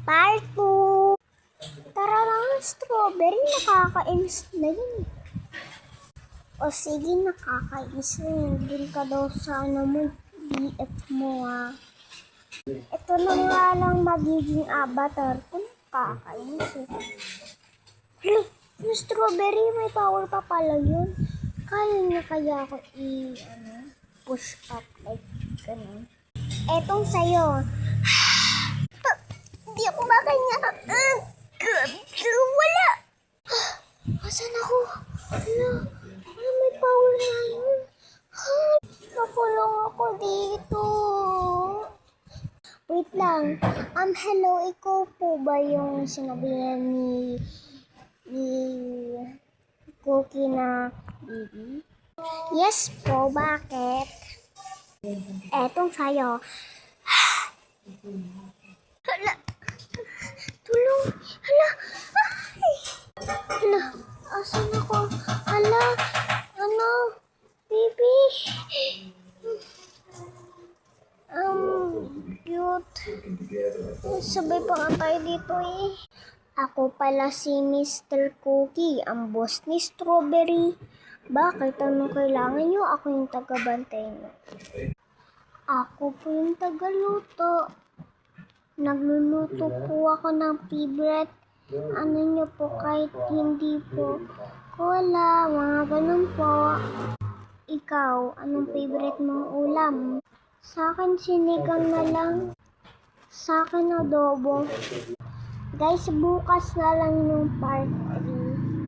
Part 2. Tara lang, strawberry. Nakakainis na yun. O sige, nakakainis na yun. Dun ka daw sa BF mo Ito na nga lang magiging avatar ko. Nakakainis eh. Hala, yung strawberry, may power pa pala yun. Kaya niya kaya ako push up like ganun. Etong sa'yo. Hindi ako makanya. Wala. Asan ako? Wala, may power na yun. Nakulong ako dito. Wait lang. Hello, ikaw po ba yung sinabihan ni Cookie na baby? Yes po, bakit? Etong sa'yo. Hala. Tulong. Hala. Ay. Hala. Asan ako? Hala. Baby. Cute. Sabay pa nga tayo dito eh. Ako pala si Mr. Cookie, ang boss ni Strawberry. Bakit? Anong kailangan nyo? Ako yung taga-bantay nyo. Ako po yung taga-luto. Nagluluto po ako ng favorite. Nyo po kahit hindi po. Cola, mga ganun po. Ikaw, anong favorite mong ulam? Sa akin sinigang na lang. Sa akin adobo. Guys, bukas na lang yung part 3.